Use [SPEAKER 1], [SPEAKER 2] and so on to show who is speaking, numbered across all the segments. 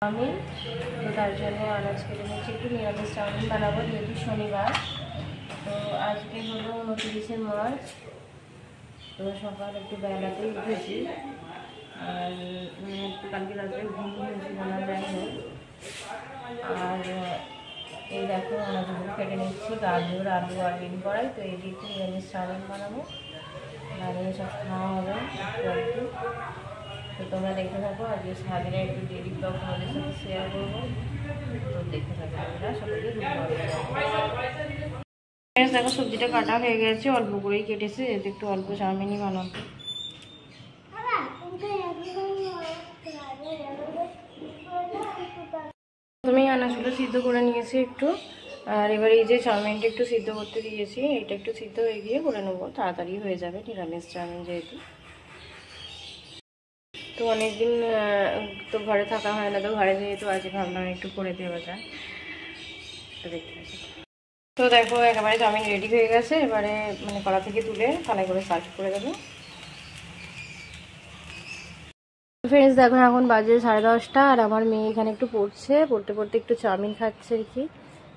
[SPEAKER 1] আমি তো তার জন্য আনাজ কেটে নিচ্ছি, একটু নিরামিষ চাউমিন বানাবো যেহেতু শনিবার। তো আজকে হলো 29 মার্চ। তো সকাল একটু বেলাতেই উঠেছি, আর একটু কালকে রাত্রে ঘুম হয়েছি বলা যায় না। আর এই দেখো আনাজগুলো কেটে নিচ্ছি, গাজর আলু আর বিন করাই। তো এই দিয়ে একটু নিরামিষ চাউমিন বানাবো, বানিয়ে সব খাওয়া হবে একটু। তো তোমরা দেখতে থাকো, আজকে সারাদিনে একটু ডেলি ব্লগ তোমাদের সাথে শেয়ার করবো। তো দেখতে থাকো তোমরা, সকলকে দেখো সবজিটা কাটা হয়ে গেছে, অল্প করেই কেটেছে, এতে একটু অল্প চাউমিনই বানাবো। প্রথমেই আনাজগুলো সিদ্ধ করে নিয়েছি একটু, আর এবার এই যে চাউমিনটা একটু সিদ্ধ করতে দিয়েছি, এটা একটু সিদ্ধ হয়ে গিয়ে করে নেবো, তাড়াতাড়ি হয়ে যাবে নিরামিষ চাউমিন যেহেতু। তো অনেকদিন তো ঘরে থাকা হয় না, তো ঘরে যেহেতু আজকে ভাবলাম একটু করে দেওয়া যায়। তো দেখতে থাকি। তো দেখো একেবারে চাউমিন রেডি হয়ে গেছে, এবারে মানে কড়া থেকে তুলে থালায় করে সার্ভ করে দেবো। ফ্রেন্ডস দেখো এখন বাজে 10:30, আর আমার মেয়ে এখানে একটু পড়ছে, পড়তে পড়তে একটু চাউমিন খাচ্ছে আর কি।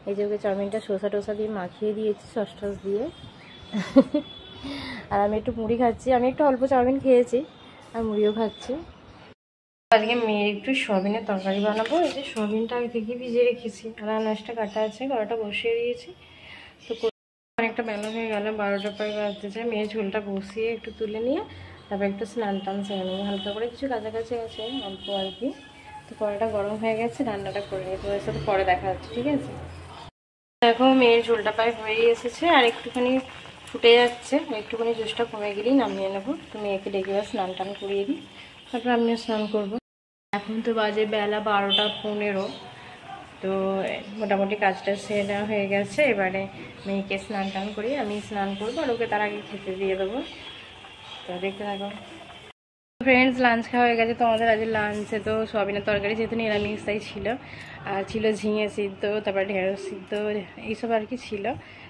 [SPEAKER 1] এই যে ওকে চাউমিনটা শসা টসা দিয়ে মাখিয়ে দিয়েছি, সস টস দিয়ে। আর আমি একটু মুড়ি খাচ্ছি, আমি একটু অল্প চাউমিন খেয়েছি আর মুড়িও খাচ্ছি। আজকে মেয়ের একটু সোয়াবিনের তরকারি বানাবো। এই যে সোয়াবিনটা আগে থেকে ভিজিয়ে রেখেছি, আর আনাজটা কাটা আছে, কড়াটা বসিয়ে দিয়েছি। তো অনেকটা বেলা হয়ে গেল, 12টা প্রায় বাজতে চায়। মেয়ের ঝোলটা বসিয়ে একটু তুলে নিয়ে তারপর একটু স্নান টান সেরে নেবো, হালকা করে কিছু কাছাকাছি আছে অল্প আর কি। তো কড়াটা গরম হয়ে গেছে, রান্নাটা করে নিই, তোমার সাথে পরে দেখা যাচ্ছে, ঠিক আছে? দেখো মেয়ের ঝোলটা প্রায় হয়ে এসেছে, আর একটুখানি ফুটে যাচ্ছে, একটুখানি জুসটা কমে গেলেই নামিয়ে নেবো। তো মেয়েকে ডেকে স্নান টান করিয়ে দিই, তারপর আমিও স্নান করবো। এখন তো বাজে বেলা 12টা 15। তো মোটামুটি কাজটা সেরে হয়ে গেছে, এবারে মেয়েকে স্নান টান করি, আমি স্নান করবো আর ওকে তার আগে খেতে দিয়ে দেবো। তো দেখতে থাকো ফ্রেন্ডস। লাঞ্চ খাওয়া হয়ে গেছে, তো আমাদের আজ লাঞ্চে তো সোয়াবিনের তরকারি যেহেতু নিরামিষটাই ছিল, আর ছিল ঝিঙে সিদ্ধ, তারপরে ঢেঁড়স সিদ্ধ, এইসব আর কি ছিল।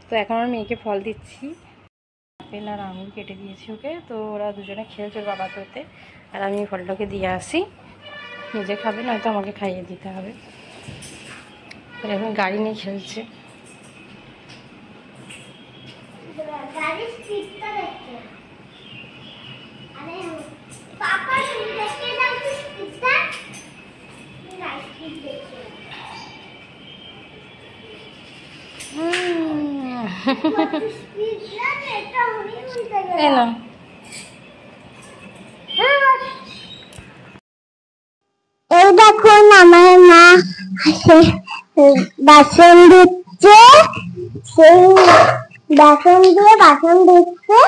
[SPEAKER 1] তো এখন আমার মেয়েকে ফল দিচ্ছি, আপেল আর আঙুর কেটে দিয়েছি ওকে। তো ওরা দুজনে খেলছে ওর বাবা তোতে, আর আমি ফলটাকে দিয়ে আসি, নিজে খাবে নয়তো আমাকে খাইয়ে দিতে হবে। এখন গাড়ি নিয়ে খেলছে।
[SPEAKER 2] এই দেখুন আমার মা বাসন দিচ্ছে, সেই বাসন দিয়ে বাসন দিচ্ছে।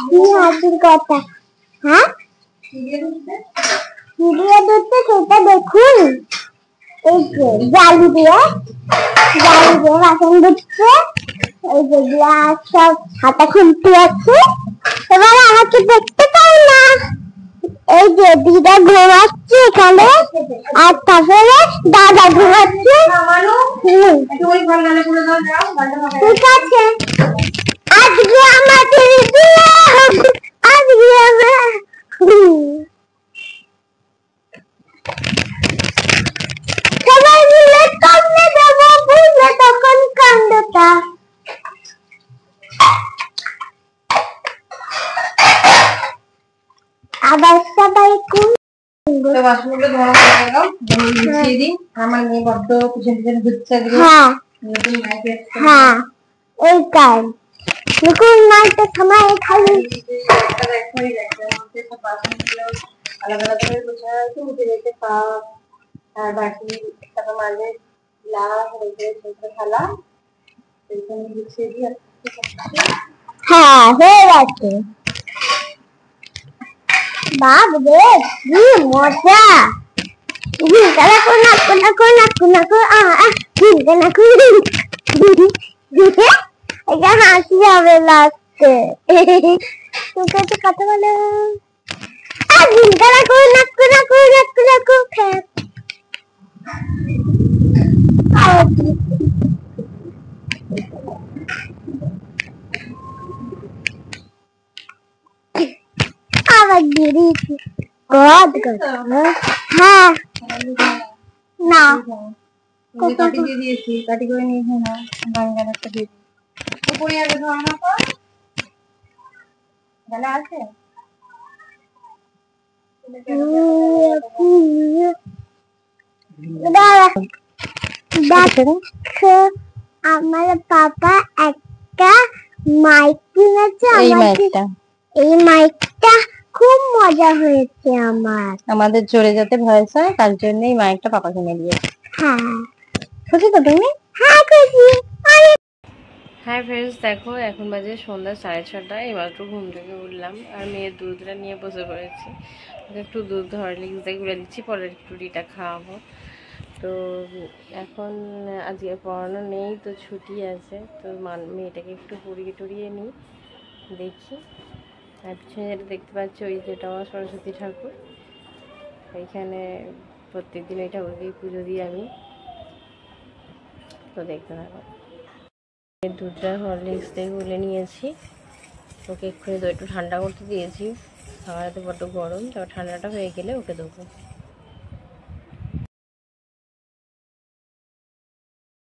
[SPEAKER 2] কি হাসির কথা, হ্যাঁ ভিডিও দিচ্ছে সেটা দেখুন। এই যে জালি দিয়ে বাসন দিচ্ছে, এই যে গ্লাস সব হাতা খুলতে আছে। এবার আমাকে দেখতে পাই না, এই যে দিদা ঘুমাচ্ছে এখানে, আর তারপরে দাদা ঘুমাচ্ছে। ঠিক আছে, আজকে আমাদের সবাই মিলে কান্দে দেবো, বুঝলে তখন কান্দটা। আবার সবাই
[SPEAKER 1] বাসনগুলো ধরা হয়ে গেল, গুছিয়ে দিই। আমার মেয়ে বড্ড পিছন পিছন ঘুরছে।
[SPEAKER 2] হ্যাঁ এইটাই নতুন মাইটা সময় খালি
[SPEAKER 1] আলাদা আলাদা করে গোছা আছে, উঠে রেখে পা আর বাকি তারপর মাঝে গ্লাস থালা সেইখানে গুছিয়ে দিই।
[SPEAKER 2] হ্যাঁ হয়ে গেছে। বাপ রে কি মজা, হাসি হবে লাস্টে। তোকে তো কথা বলো, আবার গিরি God, God. না
[SPEAKER 1] কাটি দিয়ে দিয়েছি, কাটি করে নিয়ে এসে না গান একটা দিয়ে দিই। উপরে আগে ধর না তো গালা আছে।
[SPEAKER 2] দেখো আমার পাপা একটা মাইক কিনেছে। এই মাইকটা খুব মজা হয়েছে আমার।
[SPEAKER 1] আমাদের জোরে যাতে ভয়েস হয় তার জন্য এই মাইকটা পাপা কিনে দিয়েছে।
[SPEAKER 2] হ্যাঁ
[SPEAKER 1] খুশি তো তুমি?
[SPEAKER 2] হ্যাঁ খুশি।
[SPEAKER 1] হাই ফ্রেন্ডস, দেখো এখন বাজে সন্ধ্যা 6:30। এইমাত্র ঘুম থেকে উঠলাম আর মেয়ের দুধটা নিয়ে বসে পড়েছি। ওকে একটু দুধ হরলিক্স দিয়ে গুলে দিচ্ছি, পরে একটু রুটিটা খাওয়াবো। তো এখন আজকে পড়ানো নেই, তো ছুটি আছে, তো মেয়েটাকে একটু পড়িয়ে টড়িয়ে নিই, দেখি। আর পিছনে যেটা দেখতে পাচ্ছি ওই যেটা আমার সরস্বতী ঠাকুর, ওইখানে প্রত্যেকদিন ওই ঠাকুরকেই পুজো দিই আমি। তো দেখতে থাকো। দুধটা হরলিক্স দিয়ে গুলে নিয়েছি, ওকে এক্ষুনি তো একটু ঠান্ডা করতে দিয়েছি। খাওয়াতে বড্ড গরম, তো ঠান্ডাটা হয়ে গেলে ওকে দেবো।